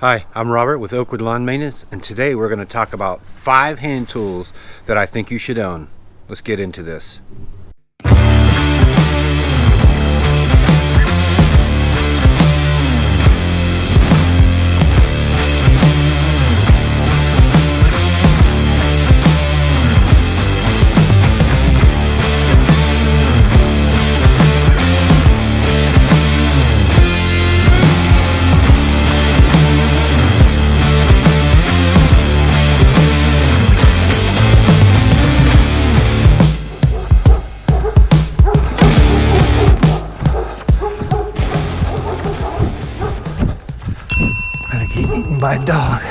Hi, I'm Robert with Oakwood Lawn Maintenance, and today we're going to talk about 5 hand tools that I think you should own. Let's get into this. By a dog.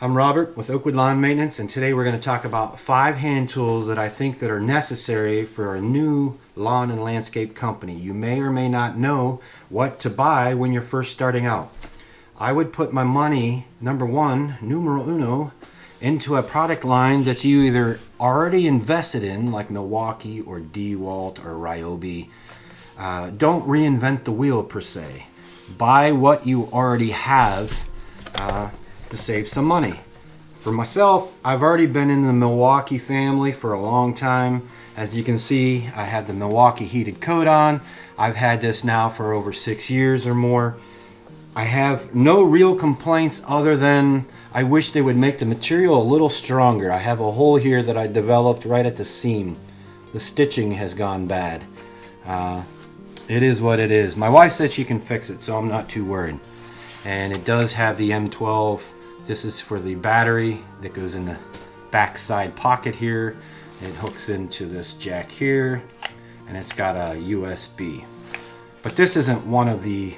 I'm Robert with Oakwood Lawn Maintenance, and today we're going to talk about 5 hand tools that I think that are necessary for a new lawn and landscape company. You may or may not know what to buy when you're first starting out. I would put my money, number one, numero uno, into a product line that you either already invested in, like Milwaukee or DeWalt or Ryobi. Don't reinvent the wheel per se. Buy what you already have to save some money. For myself, I've already been in the Milwaukee family for a long time. As you can see, I have the Milwaukee heated coat on. I've had this now for over 6 years or more. I have no real complaints other than I wish they would make the material a little stronger. I have a hole here that I developed right at the seam. The stitching has gone bad. It is what it is. My wife said she can fix it, so I'm not too worried. And it does have the M12. This is for the battery that goes in the back side pocket here. It hooks into this jack here, and it's got a USB. But this isn't one of the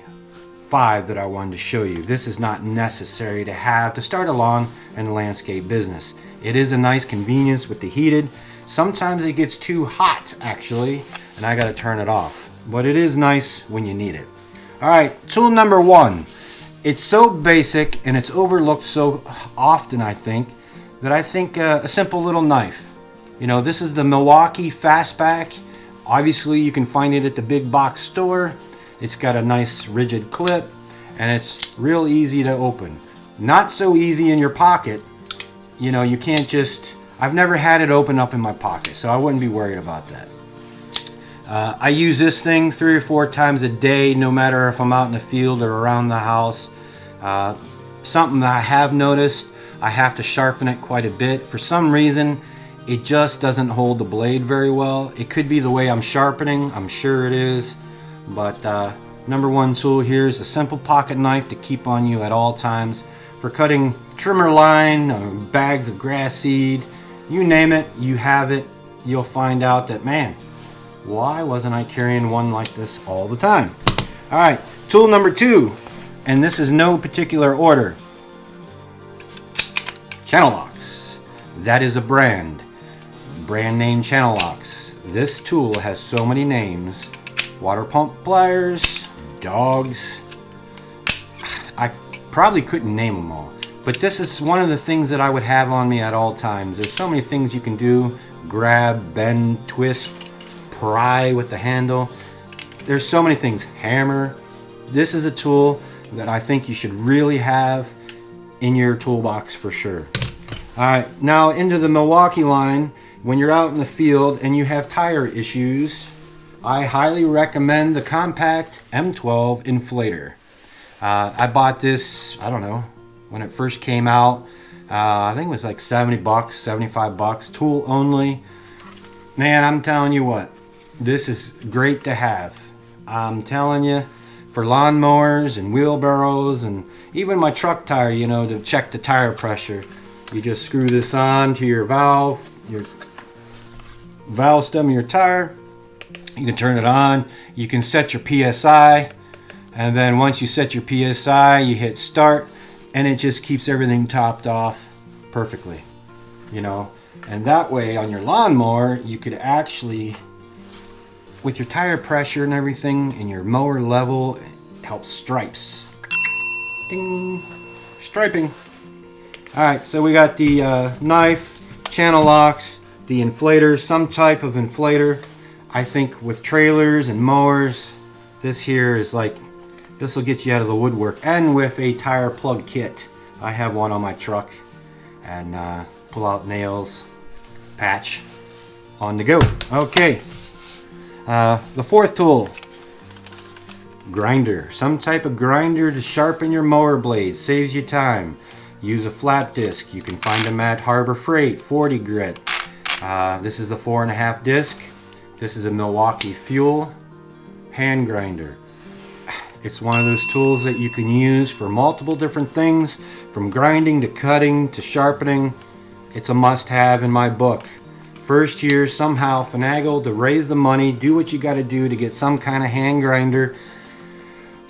5 that I wanted to show you. This is not necessary to have to start a lawn and landscape business. It is a nice convenience with the heated. Sometimes it gets too hot, actually, and I gotta turn it off. But it is nice when you need it. Alright, tool number 1. It's so basic and it's overlooked so often, I think, that I think a simple little knife. You know, this is the Milwaukee FASTBACK. Obviously you can find it at the big box store. It's got a nice rigid clip and it's real easy to open. Not so easy in your pocket. You know, you can't just... I've never had it open up in my pocket, so I wouldn't be worried about that. I use this thing 3 or 4 times a day, no matter if I'm out in the field or around the house. Something that I have noticed, I have to sharpen it quite a bit. For some reason, it just doesn't hold the blade very well. It could be the way I'm sharpening, I'm sure it is. But number 1 tool here is a simple pocket knife to keep on you at all times. For cutting trimmer line, bags of grass seed, you name it, you have it. You'll find out that, man, why wasn't I carrying one like this all the time? Alright, tool number 2, and this is no particular order. CHANNELLOCK. That is a brand name CHANNELLOCK. This tool has so many names. Water pump pliers, dogs. I probably couldn't name them all. But this is one of the things that I would have on me at all times. There's so many things you can do. Grab, bend, twist, pry with the handle. There's so many things. Hammer. This is a tool that I think you should really have in your toolbox for sure. Alright, now into the Milwaukee line. When you're out in the field and you have tire issues, I highly recommend the compact M12 Inflator. I bought this, I don't know, when it first came out. I think it was like 70 bucks, 75 bucks, tool only. Man, I'm telling you what, this is great to have. I'm telling you, for lawnmowers and wheelbarrows and even my truck tire, you know, to check the tire pressure. You just screw this on to your valve stem of your tire. You can turn it on. You can set your PSI. And then once you set your PSI, you hit start and it just keeps everything topped off perfectly. You know, and that way on your lawnmower, you could actually, with your tire pressure and everything and your mower level, it helps stripes. Ding! Striping. Alright, so we got the knife, channel locks, the inflator, some type of inflator. I think with trailers and mowers, this here is like This will get you out of the woodwork, and with a tire plug kit. I have one on my truck, and pull out nails, patch, on the go. Okay, the fourth tool, grinder. Some type of grinder to sharpen your mower blades, saves you time. Use a flat disc. You can find them at Harbor Freight, 40 grit. This is the 4.5 disc. This is a Milwaukee Fuel hand grinder. It's one of those tools that you can use for multiple different things, from grinding to cutting to sharpening. It's a must-have in my book. First year, somehow finagle to raise the money, do what you got to do to get some kind of hand grinder.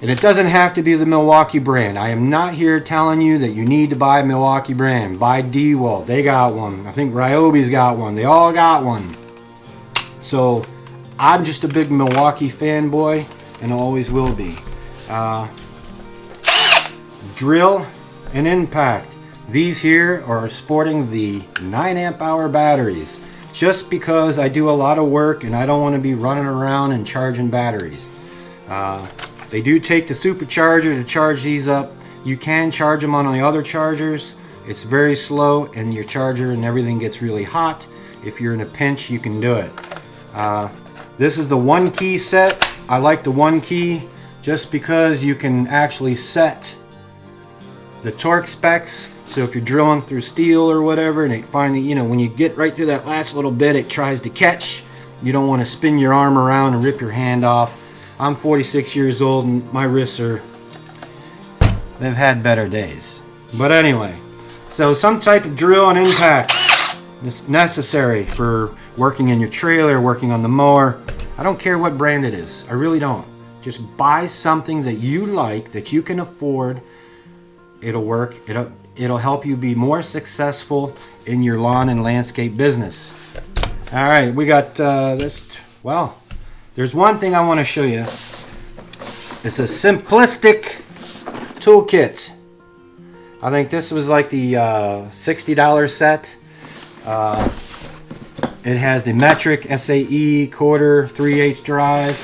And it doesn't have to be the Milwaukee brand. I am not here telling you that you need to buy a Milwaukee brand. Buy DeWalt, they got one. I think Ryobi's got one. They all got one. So I'm just a big Milwaukee fanboy and always will be. Drill and impact. These here are sporting the 9 amp hour batteries, just because I do a lot of work and I don't want to be running around and charging batteries. They do take the supercharger to charge these up. You can charge them on the other chargers. It's very slow, and your charger and everything gets really hot. If you're in a pinch, you can do it. This is the 1 key set. I like the 1 key just because you can actually set the torque specs. So if you're drilling through steel or whatever, and it finally, you know, when you get right through that last little bit, it tries to catch. You don't want to spin your arm around and rip your hand off. I'm 46 years old and my wrists are, they've had better days. But anyway, so some type of drill and impact is necessary for working in your trailer, working on the mower. I don't care what brand it is. I really don't. Just buy something that you like, that you can afford. It'll work. It'll help you be more successful in your lawn and landscape business. All right, we got this. Well, there's one thing I want to show you. It's a simplistic toolkit. I think this was like the $60 set. It has the metric SAE quarter 3/8 drive.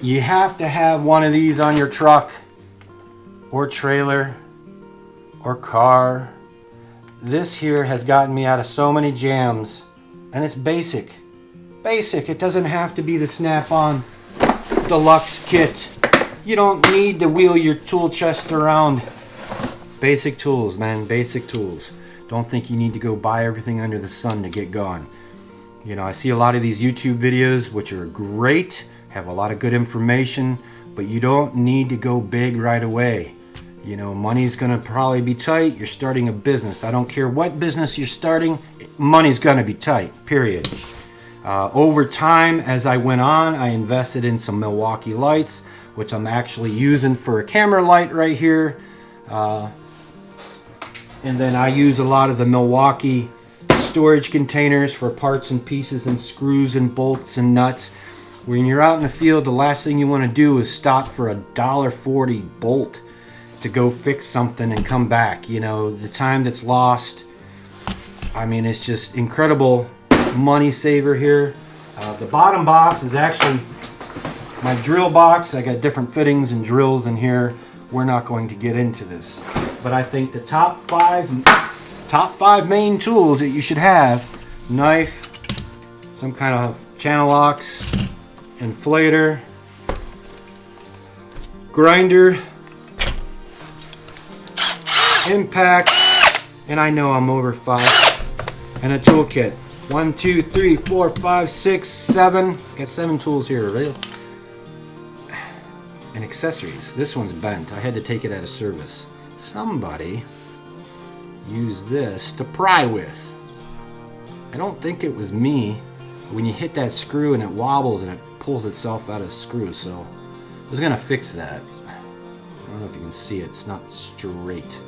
You have to have one of these on your truck or trailer or car. This here has gotten me out of so many jams, and it's basic. Basic. It doesn't have to be the Snap-on deluxe kit. You don't need to wheel your tool chest around. Basic tools, man. Basic tools. Don't think you need to go buy everything under the sun to get going. You know, I see a lot of these YouTube videos, which are great, have a lot of good information, but you don't need to go big right away. You know, money's gonna probably be tight. You're starting a business. I don't care what business you're starting, money's gonna be tight, period. Over time, as I went on, I invested in some Milwaukee lights, which I'm actually using for a camera light right here. And then I use a lot of the Milwaukee storage containers for parts and pieces and screws and bolts and nuts. When you're out in the field, the last thing you want to do is stop for a $1.40 bolt to go fix something and come back. You know, the time that's lost, I mean, it's just incredible money saver here. The bottom box is actually my drill box. I got different fittings and drills in here. We're not going to get into this, but I think the top five main tools that you should have: knife, some kind of channel locks, inflator, grinder, impact, and I know I'm over 5, and a toolkit. 1, 2, 3, 4, 5, 6, 7. Got 7 tools here, right? And accessories. This one's bent. I had to take it out of service. Somebody used this to pry with. I don't think it was me. When you hit that screw and it wobbles and it pulls itself out of the screw, so I was gonna fix that. I don't know if you can see it. It's not straight.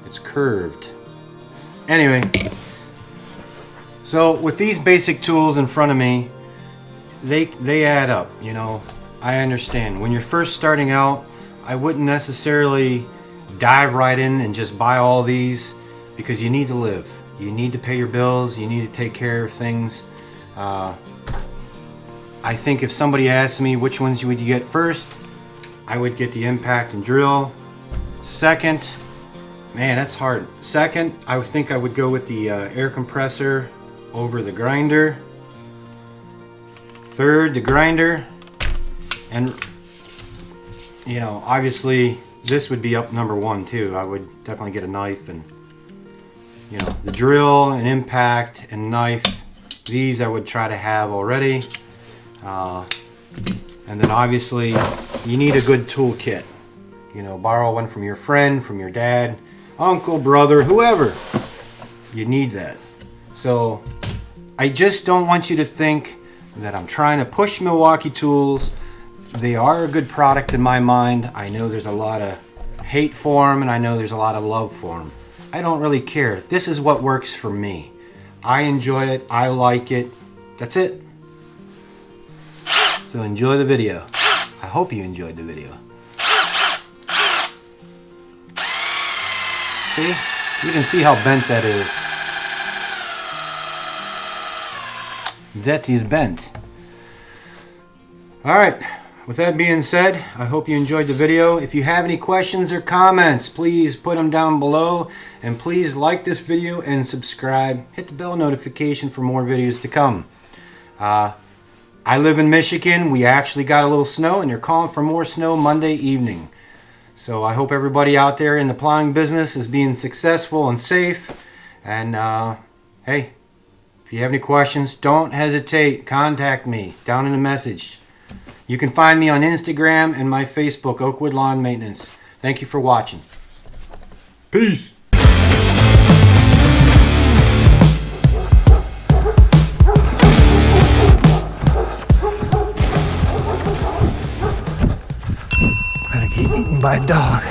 It's curved. Anyway, so with these basic tools in front of me, they add up, you know. I understand. When you're first starting out, I wouldn't necessarily dive right in and just buy all these, because you need to live. You need to pay your bills. You need to take care of things. I think if somebody asked me which ones would you get first, I would get the impact and drill. Second, man, that's hard. Second, I would think I would go with the air compressor over the grinder. Third, the grinder. And, you know, obviously this would be up number one too. I would definitely get a knife, and, you know, the drill and impact and knife. These I would try to have already. And then obviously you need a good tool kit. You know, borrow one from your friend, from your dad, uncle, brother, whoever. You need that. So I just don't want you to think that I'm trying to push Milwaukee tools. They are a good product in my mind. I know there's a lot of hate for them, and I know there's a lot of love for them. I don't really care. This is what works for me. I enjoy it. I like it. That's it. So enjoy the video. I hope you enjoyed the video. See? You can see how bent that is. Zetsy's bent. Alright, with that being said, I hope you enjoyed the video. If you have any questions or comments, please put them down below. And please like this video and subscribe. Hit the bell notification for more videos to come. I live in Michigan. We actually got a little snow, and they're calling for more snow Monday evening. So I hope everybody out there in the plowing business is being successful and safe. And hey, if you have any questions, don't hesitate. Contact me down in the message. You can find me on Instagram and my Facebook, Oakwood Lawn Maintenance. Thank you for watching. Peace. Gotta get eaten by a dog.